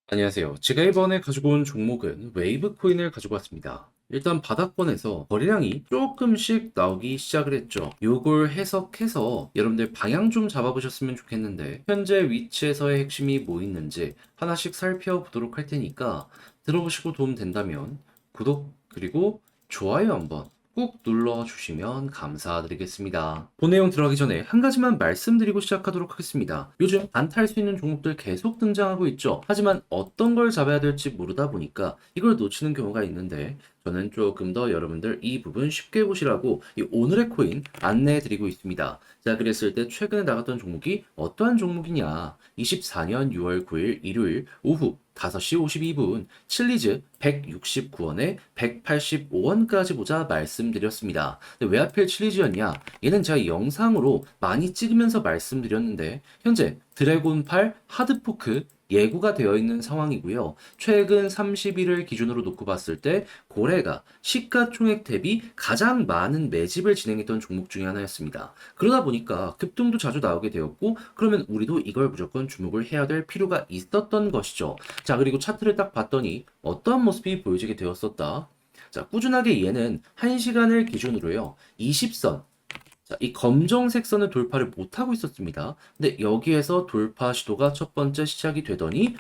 안녕하세요. 제가 이번에 가지고 온 종목은 웨이브 코인을 가지고 왔습니다. 일단 바닥권에서 거래량이 조금씩 나오기 시작을 했죠. 요걸 해석해서 여러분들 방향 좀 잡아보셨으면 좋겠는데 현재 위치에서의 핵심이 뭐 있는지 하나씩 살펴보도록 할 테니까 들어보시고 도움 된다면 구독 그리고 좋아요 한번 꾹 눌러주시면 감사드리겠습니다. 본 내용 들어가기 전에 한 가지만 말씀드리고 시작하도록 하겠습니다. 요즘 안탈 수 있는 종목들 계속 등장하고 있죠. 하지만 어떤 걸 잡아야 될지 모르다 보니까 이걸 놓치는 경우가 있는데 저는 조금 더 여러분들 이 부분 쉽게 보시라고 이 오늘의 코인 안내해드리고 있습니다. 자, 그랬을 때 최근에 나갔던 종목이 어떠한 종목이냐? 24년 6월 9일 일요일 오후 5시 52분 칠리즈 169원에 185원까지 보자 말씀드렸습니다. 근데 왜 하필 칠리즈였냐? 얘는 제가 영상으로 많이 찍으면서 말씀드렸는데 현재 드래곤8 하드포크 예고가 되어 있는 상황이고요. 최근 30일을 기준으로 놓고 봤을 때 고래가 시가총액 대비 가장 많은 매집을 진행했던 종목 중에 하나였습니다. 그러다 보니까 급등도 자주 나오게 되었고 그러면 우리도 이걸 무조건 주목을 해야 될 필요가 있었던 것이죠. 자, 그리고 차트를 딱 봤더니 어떠한 모습이 보여지게 되었었다. 자, 꾸준하게 얘는 1시간을 기준으로요. 20선, 자, 이 검정색 선을 돌파를 못하고 있었습니다. 근데 여기에서 돌파 시도가 첫 번째 시작이 되더니,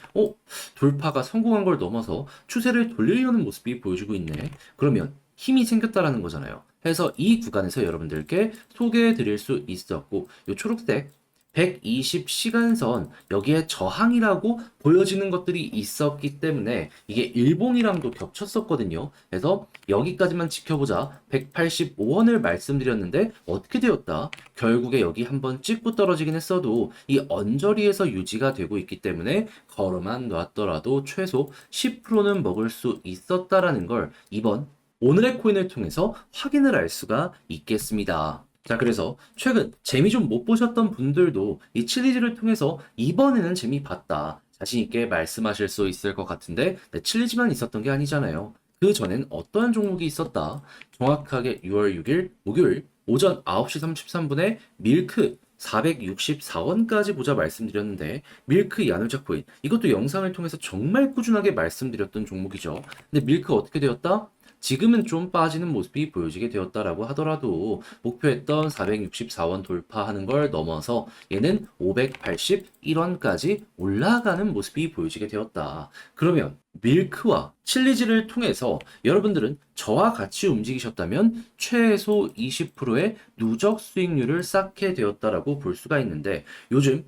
돌파가 성공한 걸 넘어서 추세를 돌리려는 모습이 보여주고 있네. 그러면 힘이 생겼다라는 거잖아요. 그래서 이 구간에서 여러분들께 소개해 드릴 수 있었고, 요 초록색 120시간선 여기에 저항이라고 보여지는 것들이 있었기 때문에 이게 일봉이랑도 겹쳤었거든요. 그래서 여기까지만 지켜보자 185원을 말씀드렸는데 어떻게 되었다? 결국에 여기 한번 찍고 떨어지긴 했어도 이 언저리에서 유지가 되고 있기 때문에 걸어만 놨더라도 최소 10%는 먹을 수 있었다라는 걸 이번 오늘의 코인을 통해서 확인을 할 수가 있겠습니다. 자, 그래서 최근 재미 좀 못 보셨던 분들도 이 칠리즈를 통해서 이번에는 재미 봤다. 자신있게 말씀하실 수 있을 것 같은데, 네, 칠리즈만 있었던 게 아니잖아요. 그 전엔 어떠한 종목이 있었다. 정확하게 6월 6일 목요일 오전 9시 33분에 밀크 464원까지 보자 말씀드렸는데 밀크 야누자 코인 이것도 영상을 통해서 정말 꾸준하게 말씀드렸던 종목이죠. 근데 밀크 어떻게 되었다? 지금은 좀 빠지는 모습이 보여지게 되었다라고 하더라도 목표했던 464원 돌파하는 걸 넘어서 얘는 581원까지 올라가는 모습이 보여지게 되었다. 그러면 밀크와 칠리즈를 통해서 여러분들은 저와 같이 움직이셨다면 최소 20%의 누적 수익률을 쌓게 되었다라고 볼 수가 있는데 요즘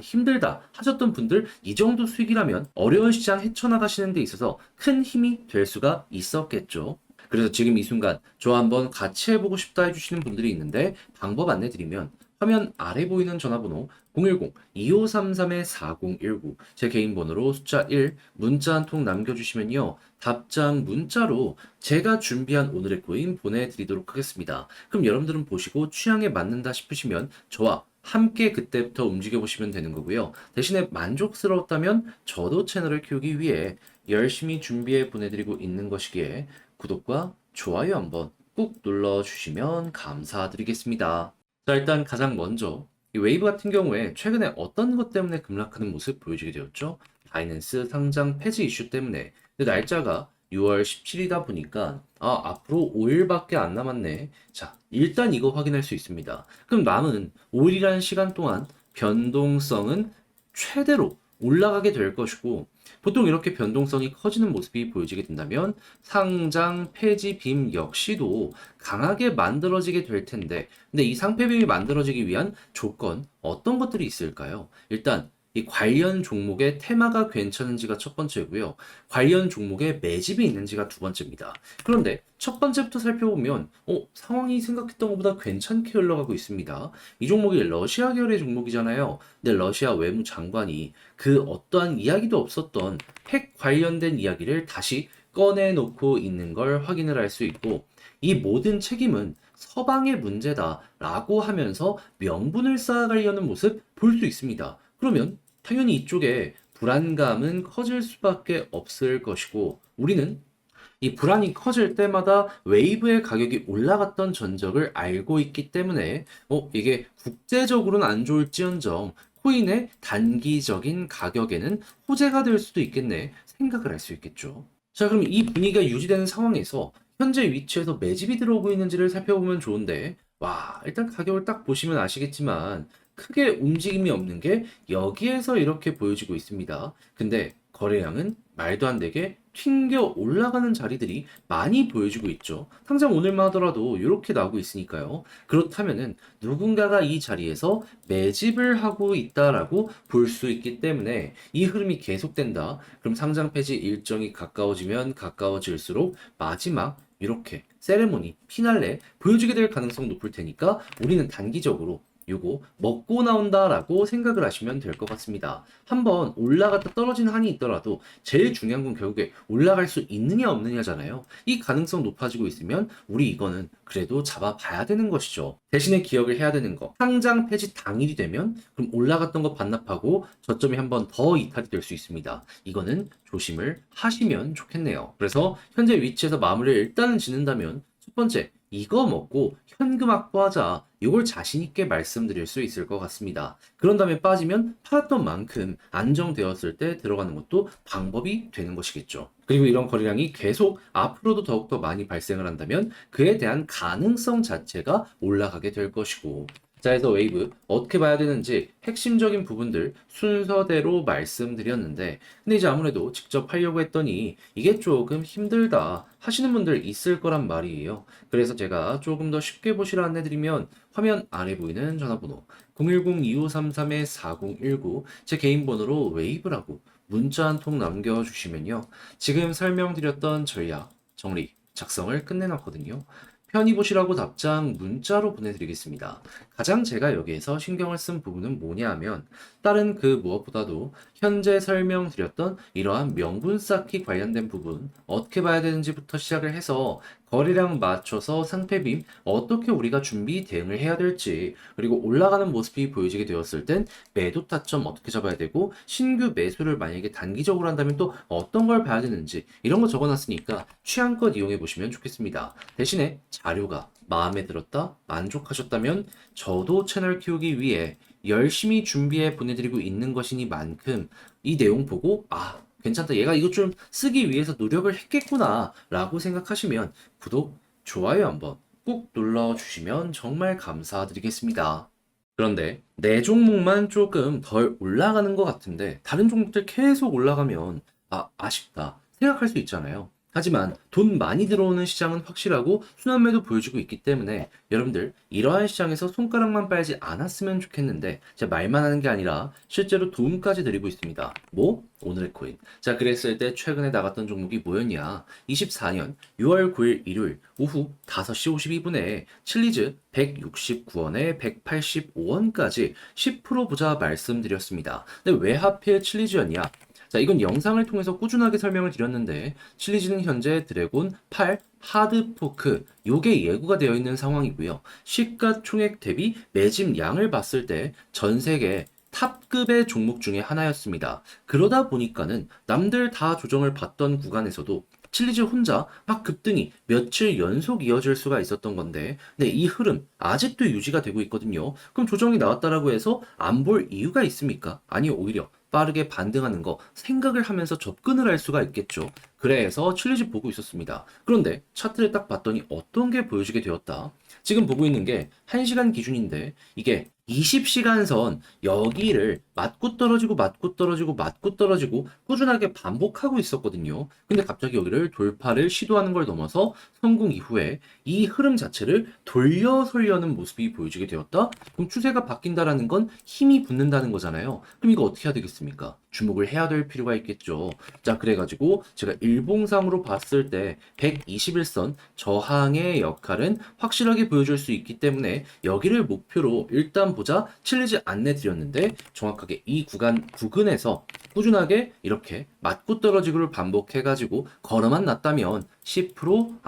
힘들다 하셨던 분들 이 정도 수익이라면 어려운 시장 헤쳐나가시는 데 있어서 큰 힘이 될 수가 있었겠죠. 그래서 지금 이 순간 저 한번 같이 해보고 싶다 해주시는 분들이 있는데 방법 안내드리면 화면 아래 보이는 전화번호 010-2533-4019 제 개인 번호로 숫자 1 문자 한 통 남겨주시면요. 답장 문자로 제가 준비한 오늘의 코인 보내드리도록 하겠습니다. 그럼 여러분들은 보시고 취향에 맞는다 싶으시면 저와 함께 그때부터 움직여 보시면 되는 거고요. 대신에 만족스러웠다면 저도 채널을 키우기 위해 열심히 준비해 보내드리고 있는 것이기에 구독과 좋아요 한번 꾹 눌러주시면 감사드리겠습니다. 자, 일단 가장 먼저 이 웨이브 같은 경우에 최근에 어떤 것 때문에 급락하는 모습 보여주게 되었죠? 바이낸스 상장 폐지 이슈 때문에. 근데 날짜가 6월 17일이다 보니까 앞으로 5일밖에 안 남았네. 자, 일단 이거 확인할 수 있습니다. 그럼 남은 5일이라는 시간 동안 변동성은 최대로 올라가게 될 것이고 보통 이렇게 변동성이 커지는 모습이 보여지게 된다면 상장 폐지 빔 역시도 강하게 만들어지게 될 텐데 근데 이 상폐빔이 만들어지기 위한 조건 어떤 것들이 있을까요? 일단 이 관련 종목의 테마가 괜찮은지가 첫 번째고요. 관련 종목에 매집이 있는지가 두 번째입니다. 그런데 첫 번째부터 살펴보면 상황이 생각했던 것보다 괜찮게 흘러가고 있습니다. 이 종목이 러시아 계열의 종목이잖아요. 근데 러시아 외무장관이 그 어떠한 이야기도 없었던 핵 관련된 이야기를 다시 꺼내놓고 있는 걸 확인을 할 수 있고 이 모든 책임은 서방의 문제다라고 하면서 명분을 쌓아가려는 모습 볼 수 있습니다. 그러면 당연히 이쪽에 불안감은 커질 수밖에 없을 것이고 우리는 이 불안이 커질 때마다 웨이브의 가격이 올라갔던 전적을 알고 있기 때문에 이게 국제적으로는 안 좋을지언정 코인의 단기적인 가격에는 호재가 될 수도 있겠네 생각을 할 수 있겠죠. 자, 그럼 이 분위기가 유지되는 상황에서 현재 위치에서 매집이 들어오고 있는지를 살펴보면 좋은데, 와, 일단 가격을 딱 보시면 아시겠지만 크게 움직임이 없는 게 여기에서 이렇게 보여지고 있습니다. 근데 거래량은 말도 안 되게 튕겨 올라가는 자리들이 많이 보여지고 있죠. 당장 오늘만 하더라도 이렇게 나오고 있으니까요. 그렇다면은 누군가가 이 자리에서 매집을 하고 있다라고 볼 수 있기 때문에 이 흐름이 계속된다. 그럼 상장 폐지 일정이 가까워지면 가까워질수록 마지막 이렇게 세레모니, 피날레 보여주게 될 가능성 높을 테니까 우리는 단기적으로 요거 먹고 나온다라고 생각을 하시면 될 것 같습니다. 한번 올라갔다 떨어진 한이 있더라도 제일 중요한 건 결국에 올라갈 수 있느냐 없느냐잖아요. 이 가능성 높아지고 있으면 우리 이거는 그래도 잡아봐야 되는 것이죠. 대신에 기억을 해야 되는 거. 상장 폐지 당일이 되면 그럼 올라갔던 거 반납하고 저점이 한번 더 이탈이 될 수 있습니다. 이거는 조심을 하시면 좋겠네요. 그래서 현재 위치에서 마무리를 일단은 짓는다면 첫 번째, 이거 먹고 현금 확보하자. 이걸 자신있게 말씀드릴 수 있을 것 같습니다. 그런 다음에 빠지면 팔았던 만큼 안정되었을 때 들어가는 것도 방법이 되는 것이겠죠. 그리고 이런 거래량이 계속 앞으로도 더욱더 많이 발생을 한다면 그에 대한 가능성 자체가 올라가게 될 것이고, 자, 해서 웨이브 어떻게 봐야 되는지 핵심적인 부분들 순서대로 말씀드렸는데, 근데 이제 아무래도 직접 하려고 했더니 이게 조금 힘들다 하시는 분들 있을 거란 말이에요. 그래서 제가 조금 더 쉽게 보시라 안내드리면 화면 아래 보이는 전화번호 010-2533-4019 제 개인 번호로 웨이브라고 문자 한 통 남겨주시면요. 지금 설명드렸던 전략, 정리, 작성을 끝내놨거든요. 편히 보시라고 답장 문자로 보내드리겠습니다. 가장 제가 여기에서 신경을 쓴 부분은 뭐냐 하면 다른 그 무엇보다도 현재 설명드렸던 이러한 명분 쌓기 관련된 부분 어떻게 봐야 되는지부터 시작을 해서 거래량 맞춰서 상패빔 어떻게 우리가 준비 대응을 해야 될지, 그리고 올라가는 모습이 보여지게 되었을 땐 매도 타점 어떻게 잡아야 되고 신규 매수를 만약에 단기적으로 한다면 또 어떤 걸 봐야 되는지 이런 거 적어놨으니까 취향껏 이용해 보시면 좋겠습니다. 대신에 자료가 마음에 들었다, 만족하셨다면 저도 채널 키우기 위해 열심히 준비해 보내드리고 있는 것이니만큼 이 내용 보고 괜찮다, 얘가 이거 좀 쓰기 위해서 노력을 했겠구나 라고 생각하시면 구독, 좋아요 한번 꾹 눌러주시면 정말 감사드리겠습니다. 그런데 내 종목만 조금 덜 올라가는 것 같은데 다른 종목들 계속 올라가면 아쉽다 생각할 수 있잖아요. 하지만 돈 많이 들어오는 시장은 확실하고 순환매도 보여주고 있기 때문에 여러분들 이러한 시장에서 손가락만 빨지 않았으면 좋겠는데 제가 말만 하는 게 아니라 실제로 도움까지 드리고 있습니다. 뭐? 오늘의 코인. 자, 그랬을 때 최근에 나갔던 종목이 뭐였냐? 24년 6월 9일 일요일 오후 5시 52분에 칠리즈 169원에 185원까지 10% 보자 말씀드렸습니다. 근데 왜 하필 칠리즈였냐? 자, 이건 영상을 통해서 꾸준하게 설명을 드렸는데 칠리즈는 현재 드래곤 8 하드포크 요게 예고가 되어 있는 상황이고요. 시가총액 대비 매집 양을 봤을 때 전 세계 탑급의 종목 중에 하나였습니다. 그러다 보니까는 남들 다 조정을 받던 구간에서도 칠리즈 혼자 막 급등이 며칠 연속 이어질 수가 있었던 건데, 네, 이 흐름 아직도 유지가 되고 있거든요. 그럼 조정이 나왔다라고 해서 안 볼 이유가 있습니까? 아니, 오히려 빠르게 반등하는 거 생각을 하면서 접근을 할 수가 있겠죠. 그래서 칠리즈 보고 있었습니다. 그런데 차트를 딱 봤더니 어떤 게 보여지게 되었다. 지금 보고 있는 게 1시간 기준인데 이게 20시간 선 여기를 맞고 떨어지고 맞고 떨어지고 맞고 떨어지고 꾸준하게 반복하고 있었거든요. 근데 갑자기 여기를 돌파를 시도하는 걸 넘어서 성공 이후에 이 흐름 자체를 돌려서려는 모습이 보여지게 되었다? 그럼 추세가 바뀐다라는 건 힘이 붙는다는 거잖아요. 그럼 이거 어떻게 해야 되겠습니까? 주목을 해야 될 필요가 있겠죠. 자, 그래가지고 제가 일봉상으로 봤을 때 121선 저항의 역할은 확실하게 보여줄 수 있기 때문에 여기를 목표로 일단 보자 칠리즈 안내 드렸는데 정확하게 이 구간에서 꾸준하게 이렇게 맞고 떨어지고를 반복해가지고 걸어만 놨다면 10%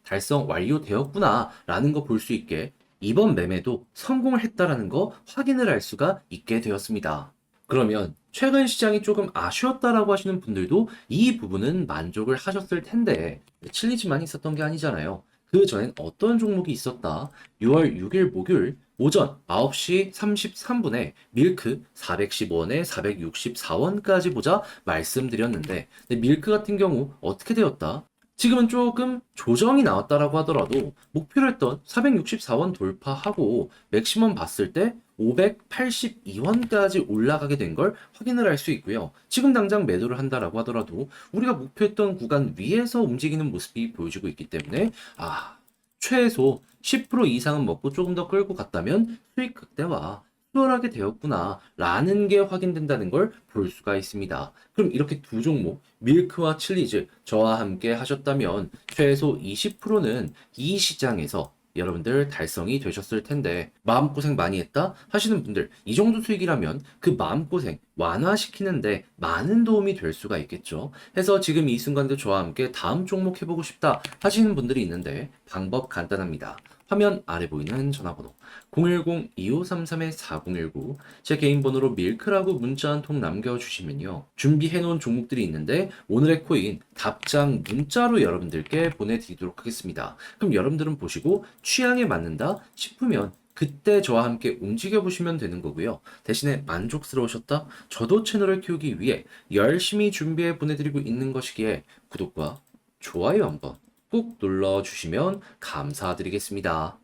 달성 완료되었구나 라는 거 볼 수 있게 이번 매매도 성공을 했다라는 거 확인을 할 수가 있게 되었습니다. 그러면 최근 시장이 조금 아쉬웠다라고 하시는 분들도 이 부분은 만족을 하셨을 텐데 칠리즈만 있었던 게 아니잖아요. 그 전엔 어떤 종목이 있었다. 6월 6일 목요일 오전 9시 33분에 밀크 410원에 464원까지 보자 말씀드렸는데, 근데 밀크 같은 경우 어떻게 되었다? 지금은 조금 조정이 나왔다라고 하더라도 목표로 했던 464원 돌파하고 맥시멈 봤을 때 582원까지 올라가게 된 걸 확인을 할 수 있고요. 지금 당장 매도를 한다라고 하더라도 우리가 목표했던 구간 위에서 움직이는 모습이 보여지고 있기 때문에 최소 10% 이상은 먹고 조금 더 끌고 갔다면 수익 극대화 수월하게 되었구나 라는 게 확인된다는 걸 볼 수가 있습니다. 그럼 이렇게 두 종목 밀크와 칠리즈 저와 함께 하셨다면 최소 20%는 이 시장에서 여러분들 달성이 되셨을 텐데, 마음고생 많이 했다 하시는 분들, 이 정도 수익이라면 그 마음고생 완화시키는데 많은 도움이 될 수가 있겠죠. 해서 지금 이 순간도 저와 함께 다음 종목 해보고 싶다 하시는 분들이 있는데, 방법 간단합니다. 화면 아래 보이는 전화번호 010-2533-4019, 제 개인 번호로 밀크라고 문자 한 통 남겨주시면요, 준비해놓은 종목들이 있는데 오늘의 코인 답장 문자로 여러분들께 보내드리도록 하겠습니다. 그럼 여러분들은 보시고 취향에 맞는다 싶으면 그때 저와 함께 움직여 보시면 되는 거고요. 대신에 만족스러우셨다? 저도 채널을 키우기 위해 열심히 준비해 보내드리고 있는 것이기에 구독과 좋아요 한번 꾹 눌러주시면 감사드리겠습니다.